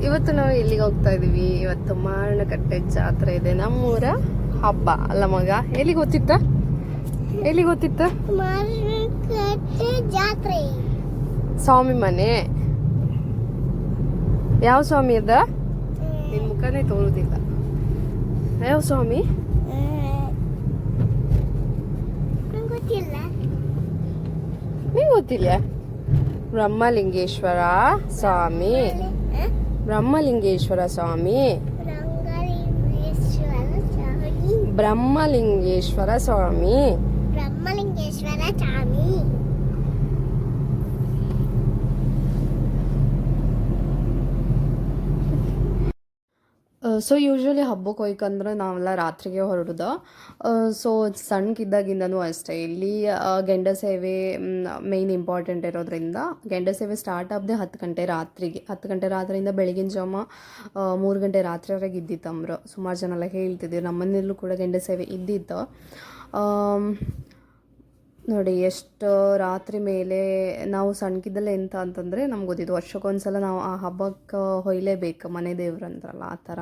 ಇವತ್ತು ನಾವು ಎಲ್ಲಿಗೆ ಹೋಗ್ತಾ ಇದೀವಿ? ಇವತ್ತು ಮಾರಣಕಟ್ಟೆ ಜಾತ್ರೆ ಇದೆ, ನಮ್ಮೂರ ಹಬ್ಬ ಅಲ್ಲ ಮಗ? ಎಲ್ಲಿಗೆ ಗೊತ್ತಿತ್ತ? ಎಲ್ಲಿಗೆ ಗೊತ್ತಿತ್ತ? ಮಾರಣಕಟ್ಟೆ ಜಾತ್ರೆ. ಸ್ವಾಮಿ ಮನೆ. ಯಾವ ಸ್ವಾಮಿ ಅದ? ನಿನ್ ಮುಖನೇ ತೋರುದಿಲ್ಲ. ಯಾವ ಸ್ವಾಮಿ? ಗೊತ್ತಿಲ್ಲ. ನಿಂಗೆ ಗೊತ್ತಿಲ್ಲ? ಬ್ರಹ್ಮಲಿಂಗೇಶ್ವರ ಸ್ವಾಮಿ. ಬ್ರಹ್ಮಲಿಂಗೇಶ್ವರ ಸ್ವಾಮಿ. ಬ್ರಹ್ಮಲಿಂಗೇಶ್ವರ ಸ್ವಾಮಿ. ಬ್ರಹ್ಮಲಿಂಗೇಶ್ವರ ಸ್ವಾಮಿ. ಸೊ ಯೂಶ್ವಲಿ ಹಬ್ಬಕ್ಕೆ ಹೋಯ್ಕಂದ್ರೆ ನಾವೆಲ್ಲ ರಾತ್ರಿಗೆ ಹೊರಡುದ. ಸೊ ಸಣ್ಣಕ್ಕಿದ್ದಾಗಿಂದನೂ ಅಷ್ಟೇ ಇಲ್ಲಿ ಗೆಂಡ ಸೇವೆ ಮೇಯ್ನ್ ಇಂಪಾರ್ಟೆಂಟ್ ಇರೋದ್ರಿಂದ ಗೆಂಡ ಸೇವೆ ಸ್ಟಾರ್ಟ್ ಆಗದೆ 10 ಗಂಟೆ ರಾತ್ರಿಗೆ. 10 ಗಂಟೆ ರಾತ್ರಿಯಿಂದ ಬೆಳಗಿನ ಜಾವ 3 ಗಂಟೆ ರಾತ್ರಿವರೆಗೆ ಇದ್ದಿತ್ತು ಅಂಬ್ರು. ಸುಮಾರು ಜನ ಎಲ್ಲ ಹೇಳ್ತಿದ್ರು. ನಮ್ಮನೆಯಲ್ಲೂ ಕೂಡ ಗೆಂಡ ಸೇವೆ ಇದ್ದಿತ್ತು. ನೋಡಿ ಎಷ್ಟು ರಾತ್ರಿ ಮೇಲೆ ನಾವು ಸಣ್ಣಕಿದ್ದಲ್ಲೇ ಎಂತ ಅಂತಂದರೆ ನಮ್ಗೆ ಗೊತ್ತಿದ್ದು ವರ್ಷಕ್ಕೊಂದ್ಸಲ ನಾವು ಆ ಹಬ್ಬಕ್ಕೆ ಹೊಯ್ಲೇಬೇಕು, ಮನೆ ದೇವ್ರು ಅಂತಾರಲ್ಲ ಆ ಥರ.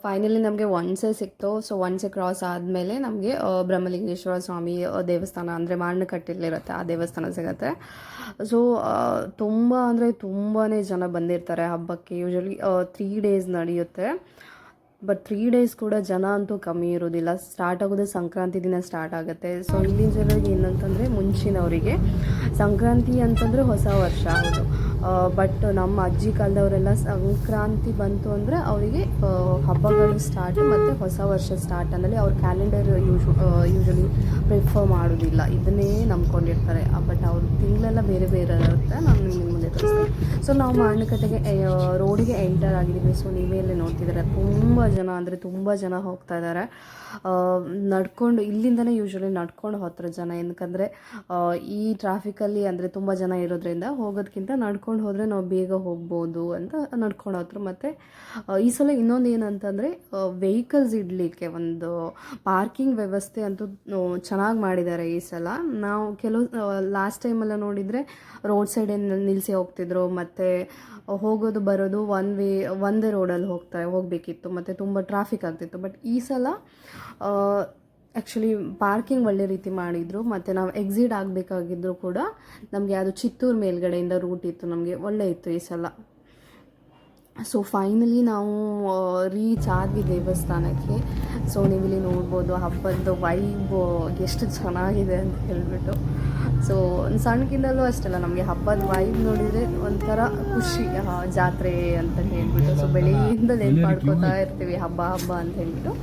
ಫೈನಲಿ ನಮಗೆ ಒನ್ಸೆ ಸಿಕ್ತು. ಸೊ ಒನ್ಸೆ ಕ್ರಾಸ್ ಆದಮೇಲೆ ನಮಗೆ ಬ್ರಹ್ಮಲಿಂಗೇಶ್ವರ ಸ್ವಾಮಿ ದೇವಸ್ಥಾನ ಅಂದರೆ ಮಾರಣಕಟ್ಟೆಯಲ್ಲಿರುತ್ತೆ ಆ ದೇವಸ್ಥಾನ ಸಿಗುತ್ತೆ. ಸೊ ತುಂಬ ಅಂದರೆ ತುಂಬಾ ಜನ ಬಂದಿರ್ತಾರೆ ಹಬ್ಬಕ್ಕೆ. ಯೂಶ್ವಲಿ 3 ಡೇಸ್ ನಡೆಯುತ್ತೆ. ಬಟ್ 3 ಡೇಸ್ ಕೂಡ ಜನ ಅಂತೂ ಕಮ್ಮಿ ಇರೋದಿಲ್ಲ. ಸ್ಟಾರ್ಟ್ ಆಗೋದು ಸಂಕ್ರಾಂತಿ ದಿನ ಸ್ಟಾರ್ಟ್ ಆಗುತ್ತೆ. ಸೊ ಇಲ್ಲಿನ ಜನರಿಗೆ ಏನಂತಂದರೆ ಮುಂಚಿನವರಿಗೆ ಸಂಕ್ರಾಂತಿ ಅಂತಂದರೆ ಹೊಸ ವರ್ಷ ಹೌದು. ಬಟ್ ನಮ್ಮ ಅಜ್ಜಿ ಕಾಲದವರೆಲ್ಲ ಸಂಕ್ರಾಂತಿ ಬಂತು ಅಂದರೆ ಅವರಿಗೆ ಹಬ್ಬಗಳು ಸ್ಟಾರ್ಟ್ ಮತ್ತು ಹೊಸ ವರ್ಷ ಸ್ಟಾರ್ಟ್ ಅಂದಲ್ಲಿ ಅವ್ರ ಕ್ಯಾಲೆಂಡರ್ ಯೂಶ್ವಲಿ ಪ್ರಿಫರ್ ಮಾಡೋದಿಲ್ಲ, ಇದನ್ನೇ ನಂಬ್ಕೊಂಡಿರ್ತಾರೆ. ಬಟ್ ಅವ್ರ ತಿಂಗಳೆಲ್ಲ ಬೇರೆ ಬೇರೆ ಇರುತ್ತೆ. ನಾನು ನಿಮಗೆ ಮುಂದೆ ತೋರಿಸ್ತೀನಿ. ಸೊ ನಾವು ಮಾರಣಕಟ್ಟೆಗೆ ರೋಡಿಗೆ ಎಂಟರ್ ಆಗಿದ್ದೀವಿ. ಸೊ ನೀವೇ ಇಲ್ಲಿ ನೋಡ್ತಿದ್ದಾರೆ ತುಂಬ ಜನ ಅಂದರೆ ತುಂಬ ಜನ ಹೋಗ್ತಾ ಇದ್ದಾರೆ ನಡ್ಕೊಂಡು. ಇಲ್ಲಿಂದನೇ ಯೂಶ್ವಲಿ ನಡ್ಕೊಂಡು ಹೋಗ್ತಾರೆ ಜನ. ಏನಕ್ಕಂದರೆ ಈ ಟ್ರಾಫಿಕಲ್ಲಿ ಅಂದರೆ ತುಂಬ ಜನ ಇರೋದ್ರಿಂದ ಹೋಗೋದಕ್ಕಿಂತ ನಡ್ಕೊಂಡು ಹೋದರೆ ನಾವು ಬೇಗ ಹೋಗ್ಬೋದು ಅಂತ ನಡ್ಕೊಂಡು ಹೋದ್ರು. ಮತ್ತು ಈ ಸಲ ಇನ್ನೊಂದು ಏನಂತಂದರೆ ವೆಹಿಕಲ್ಸ್ ಇಡಲಿಕ್ಕೆ ಒಂದು ಪಾರ್ಕಿಂಗ್ ವ್ಯವಸ್ಥೆ ಅಂತೂ ಚೆನ್ನಾಗಿ ಮಾಡಿದ್ದಾರೆ ಈ ಸಲ. ನಾವು ಕೆಲವು ಲಾಸ್ಟ್ ಟೈಮೆಲ್ಲ ನೋಡಿದರೆ ರೋಡ್ ಸೈಡೇ ನಿಲ್ಲಿಸಿ ಹೋಗ್ತಿದ್ರು. ಮತ್ತು ಹೋಗೋದು ಬರೋದು ಒಂದೇ ರೋಡಲ್ಲಿ ಹೋಗಬೇಕಿತ್ತು ಮತ್ತು ತುಂಬ ಟ್ರಾಫಿಕ್ ಆಗ್ತಿತ್ತು. ಬಟ್ ಈ ಸಲ ಆ್ಯಕ್ಚುಲಿ ಪಾರ್ಕಿಂಗ್ ಒಳ್ಳೆ ರೀತಿ ಮಾಡಿದರು. ಮತ್ತು ನಾವು ಎಕ್ಸಿಟ್ ಆಗಬೇಕಾಗಿದ್ರು ಕೂಡ ನಮಗೆ ಅದು ಚಿತ್ತೂರು ಮೇಲ್ಗಡೆಯಿಂದ ರೂಟ್ ಇತ್ತು, ನಮಗೆ ಒಳ್ಳೆ ಇತ್ತು ಈ ಸಲ. ಸೊ ಫೈನಲಿ ನಾವು ರೀಚ್ ಆದ್ವಿ ದೇವಸ್ಥಾನಕ್ಕೆ. ಸೊ ನೀವಿಲ್ಲಿ ನೋಡ್ಬೋದು ಹಬ್ಬದ ವೈಬ್ ಎಷ್ಟು ಚೆನ್ನಾಗಿದೆ ಅಂತ ಹೇಳ್ಬಿಟ್ಟು. ಸೊ ಸಣ್ಣಕ್ಕಿಂದಲೂ ಅಷ್ಟಲ್ಲ ನಮಗೆ ಹಬ್ಬದ ವೈಬ್ ನೋಡಿದರೆ ಒಂಥರ ಖುಷಿ, ಜಾತ್ರೆ ಅಂತ ಹೇಳ್ಬಿಟ್ಟು. ಸೊ ಬೆಳಿಗ್ಗೆಯಿಂದ ನೆನ್ಪು ಮಾಡ್ಕೋತಾ ಇರ್ತೀವಿ ಹಬ್ಬ ಹಬ್ಬ ಅಂತ ಹೇಳ್ಬಿಟ್ಟು.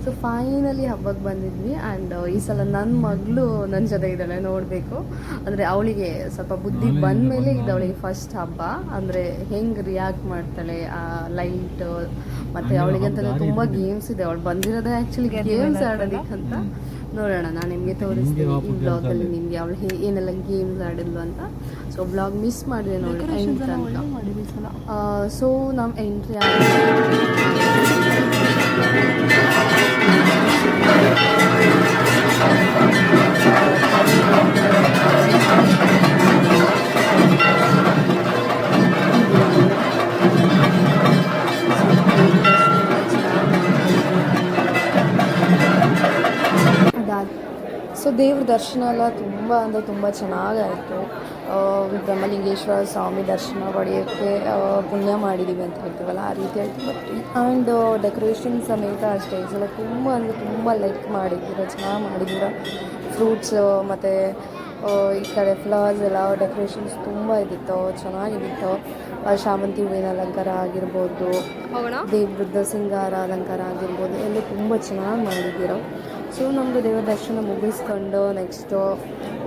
ಸೊ ಫೈನಲಿ ಹಬ್ಬಕ್ಕೆ ಬಂದಿದ್ವಿ. ಆ್ಯಂಡ್ ಈ ಸಲ ನನ್ನ ಮಗಳು ನನ್ನ ಜೊತೆ ಇದ್ದಾಳೆ, ನೋಡಬೇಕು. ಅಂದರೆ ಅವಳಿಗೆ ಸ್ವಲ್ಪ ಬುದ್ಧಿ ಬಂದ ಮೇಲೆ ಇದು ಅವಳಿಗೆ ಫಸ್ಟ್ ಹಬ್ಬ. ಅಂದರೆ ಹೆಂಗೆ ರಿಯಾಕ್ಟ್ ಮಾಡ್ತಾಳೆ ಆ ಲೈಟ್. ಮತ್ತು ಅವಳಿಗೆ ಅಂತಲೇ ತುಂಬ ಗೇಮ್ಸ್ ಇದೆ. ಅವಳು ಬಂದಿರೋದೇ ಆ್ಯಕ್ಚುಲಿ ಗೇಮ್ಸ್ ಆಡೋದಕ್ಕಂತ. ನೋಡೋಣ, ನಾನು ನಿಮಗೆ ತೋರಿಸ್ತೀನಿ ಈ ಬ್ಲಾಗಲ್ಲಿ ನಿಮಗೆ ಅವಳು ಏನೆಲ್ಲ ಗೇಮ್ಸ್ ಆಡಿದ್ಲು ಅಂತ. ಸೊ ಬ್ಲಾಗ್ ಮಿಸ್ ಮಾಡಿದೆ ನೋಡಿ ಎಂಟ್ ಅಂತ. ಸೊ ನಾವು ಎಂಟ್ರಿ ಸೊ ದೇವ್ರ ದರ್ಶನ ಎಲ್ಲ ತುಂಬ ಅಂದರೆ ತುಂಬ ಚೆನ್ನಾಗಾಯಿತು. ಬ್ರಹ್ಮಲಿಂಗೇಶ್ವರ ಸ್ವಾಮಿ ದರ್ಶನ ಪಡೆಯೋಕ್ಕೆ ಪುಣ್ಯ ಮಾಡಿದ್ದೀವಿ ಅಂತ ಹೇಳ್ತೀವಲ್ಲ ಆ ರೀತಿ ಆಯಿತು. ಬಟ್ ಆ್ಯಂಡ್ ಡೆಕೋರೇಷನ್ ಸಮೇತ ಅಷ್ಟೇ ಈ ಸಲ ತುಂಬ ಅಂದರೆ ತುಂಬ ಲೈಕ್ ಮಾಡಿದ್ದೀರ, ಚೆನ್ನಾಗಿ ಮಾಡಿದ್ದೀರ. ಫ್ರೂಟ್ಸ್ ಮತ್ತು ಈ ಕಡೆ ಫ್ಲವರ್ಸ್ ಎಲ್ಲ ಡೆಕೋರೇಷನ್ಸ್ ತುಂಬ ಇದ್ದಿತ್ತು, ಚೆನ್ನಾಗಿದ್ದಿತ್ತು. ಶಾಮಂತಿ ಹೂವಿನ ಅಲಂಕಾರ ಆಗಿರ್ಬೋದು, ದೇವ್ರದ್ದು ಸಿಂಗಾರ ಅಲಂಕಾರ ಆಗಿರ್ಬೋದು, ಎಲ್ಲ ತುಂಬ ಚೆನ್ನಾಗಿ ಮಾಡಿದ್ದೀರ. ಸೊ ನಮ್ಮದು ದೇವರ ದರ್ಶನ ಮುಗಿಸ್ಕೊಂಡು ನೆಕ್ಸ್ಟು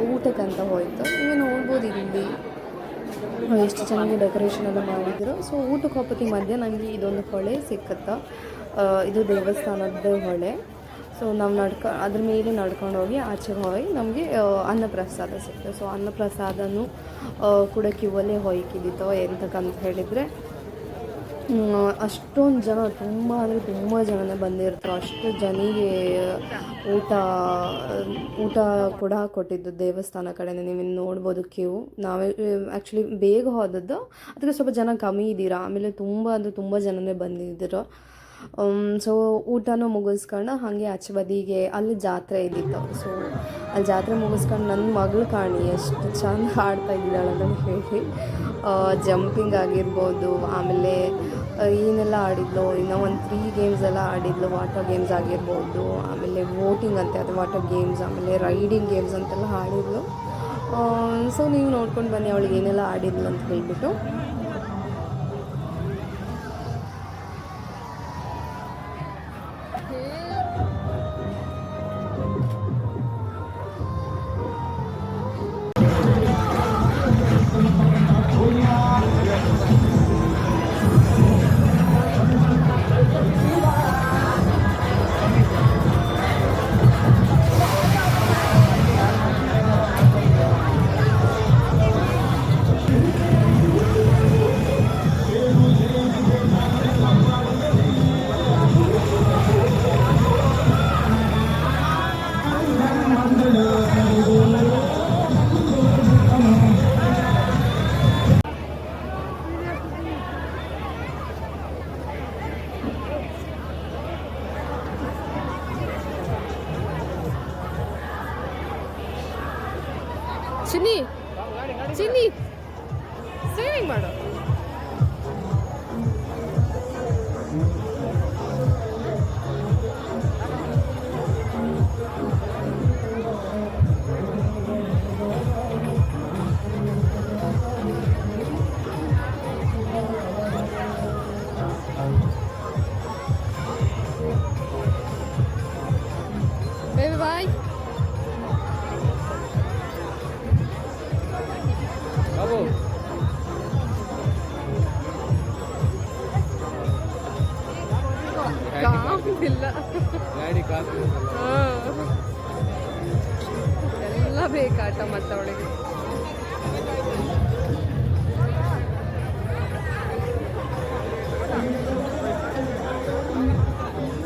ಊಟಕ್ಕಂತ ಹೋಯಿತು. ನೀವು ನೋಡ್ಬೋದು ಇಲ್ಲಿ ಎಷ್ಟು ಚೆನ್ನಾಗಿ ಡೆಕೋರೇಷನ್ ಎಲ್ಲ ಮಾಡಿದ್ರು. ಸೊ ಊಟಕ್ಕೆ ಹೋಗೋತಿ ಮಧ್ಯೆ ನನಗೆ ಇದೊಂದು ಹೊಳೆ ಸಿಕ್ಕುತ್ತೆ. ಇದು ದೇವಸ್ಥಾನದ ಹೊಳೆ. ಸೊ ನಾವು ಅದ್ರ ಮೇಲೆ ನಡ್ಕೊಂಡು ಹೋಗಿ ಆಚೆಗೆ ಹೋಗಿ ನಮಗೆ ಅನ್ನಪ್ರಸಾದ ಸಿಕ್ತು. ಸೊ ಅನ್ನಪ್ರಸಾದನೂ ಕೂಡ ಕ್ಯೂವಲ್ಲೇ ಹೋಯ್ಕಿದ್ದಿತ್ತು. ಎಂತಕ್ಕಂತ ಹೇಳಿದರೆ ಅಷ್ಟೊಂದು ಜನ ತುಂಬ ಅಂದರೆ ತುಂಬ ಜನನೇ ಬಂದಿರ್ತಾರೆ. ಅಷ್ಟು ಜನಿಗೆ ಊಟ ಊಟ ಕೂಡ ಕೊಟ್ಟಿದ್ದು ದೇವಸ್ಥಾನ ಕಡೆನೇ. ನೀವಿನ್ನು ನೋಡ್ಬೋದು ಕ್ಯೂ. ನಾವೇ ಆ್ಯಕ್ಚುಲಿ ಬೇಗ ಹೋದದ್ದು, ಅದಕ್ಕೆ ಸ್ವಲ್ಪ ಜನ ಕಮ್ಮಿ ಇದ್ದೀರಾ. ಆಮೇಲೆ ತುಂಬ ಅಂದರೆ ತುಂಬ ಜನನೇ ಬಂದಿದ್ದೀರ. ಸೊ ಊಟನೂ ಮುಗಿಸ್ಕೊಂಡು ಹಾಗೆ ಆಚೆ ಬದಿಗೆ ಅಲ್ಲಿ ಜಾತ್ರೆ ಇದ್ದಿತ್ತು. ಸೊ ಅಲ್ಲಿ ಜಾತ್ರೆ ಮುಗಿಸ್ಕೊಂಡು ನನ್ನ ಮಗಳು ಕಾಣಿ ಎಷ್ಟು ಚೆಂದ ಆಡ್ತಾ ಇದ್ದಾಳೆ ಅಂತ ಹೇಳಿ. ಜಂಪಿಂಗ್ ಆಗಿರ್ಬೋದು, ಆಮೇಲೆ ಏನೆಲ್ಲ ಆಡಿದ್ಲು, ಇನ್ನೂ ಒಂದು 3 ಗೇಮ್ಸ್ ಎಲ್ಲ ಆಡಿದ್ಲು. ವಾಟರ್ ಗೇಮ್ಸ್ ಆಗಿರ್ಬೋದು, ಆಮೇಲೆ ವೋಟಿಂಗ್ ಅಂತೆ ಅದು ವಾಟರ್ ಗೇಮ್ಸ್, ಆಮೇಲೆ ರೈಡಿಂಗ್ ಗೇಮ್ಸ್ ಅಂತೆಲ್ಲ ಆಡಿದ್ಲು. ಸೊ ನೀವು ನೋಡ್ಕೊಂಡು ಬನ್ನಿ ಅವಳಿಗೆ ಏನೆಲ್ಲ ಆಡಿದ್ಲು ಅಂತ ಹೇಳ್ಬಿಟ್ಟು. ಚಿನ್ನಿ ಚಿನ್ನಿ ಸೇವಿಂಗ್ ಮಾಡು. ಬೇಬಿ ಬಾಯ್. ಇಲ್ಲ ಎಲ್ಲ ಬೇಕಾಟ ಮತ್ತು ಅವಳಿಗೆ.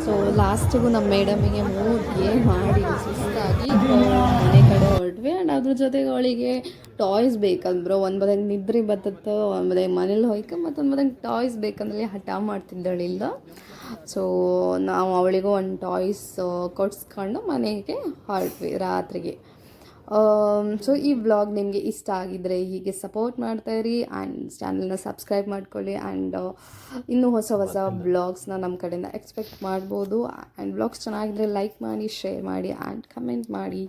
ಸೊ ಲಾಸ್ಟಿಗೂ ನಮ್ಮ ಮೇಡಮಿಗೆ ಮೂಡ್ಗೆ ಮಾಡಿ ಸುಸ್ತಾಗಿ ಮನೆ ಕಡೆ ಹೊರಟ್ವಿ. ಆ್ಯಂಡ್ ಅದ್ರ ಜೊತೆಗೆ ಅವಳಿಗೆ ಟಾಯ್ಸ್ ಬೇಕಂದ್ರು. ಒಂದು ಬದಂಗೆ ನಿದ್ರೆ ಬತ್ತತ್ತು, ಒಂದು ಬದಂಗೆ ಮನೇಲಿ ಹೋಯ್ಕೆ, ಮತ್ತೊಂದು ಬದಂಗೆ ಟಾಯ್ಸ್ ಬೇಕಂದ್ರೆ ಹಠ ಮಾಡ್ತಿದ್ದಳಿಲ್ಲ. ಸೊ ನಾವು ಅವಳಿಗೂ ಒಂದು ಟಾಯ್ಸ್ ಕೊಡ್ಸ್ಕೊಂಡು ಮನೆಗೆ ಹೊರಟ್ವಿ ರಾತ್ರಿಗೆ. ಸೊ ಈ ವ್ಲಾಗ್ ನಿಮಗೆ ಇಷ್ಟ ಆಗಿದ್ದರೆ ಹೀಗೆ ಸಪೋರ್ಟ್ ಮಾಡ್ತಾಯಿರಿ ಆ್ಯಂಡ್ ಚಾನಲ್ನ ಸಬ್ಸ್ಕ್ರೈಬ್ ಮಾಡ್ಕೊಳ್ಳಿ. ಆ್ಯಂಡ್ ಇನ್ನೂ ಹೊಸ ಹೊಸ ವ್ಲಾಗ್ಸ್ನ ನಮ್ಮ ಕಡೆಯಿಂದ ಎಕ್ಸ್ಪೆಕ್ಟ್ ಮಾಡ್ಬೋದು. ಆ್ಯಂಡ್ ವ್ಲಾಗ್ಸ್ ಚೆನ್ನಾಗಿದ್ದರೆ ಲೈಕ್ ಮಾಡಿ, ಶೇರ್ ಮಾಡಿ ಆ್ಯಂಡ್ ಕಮೆಂಟ್ ಮಾಡಿ.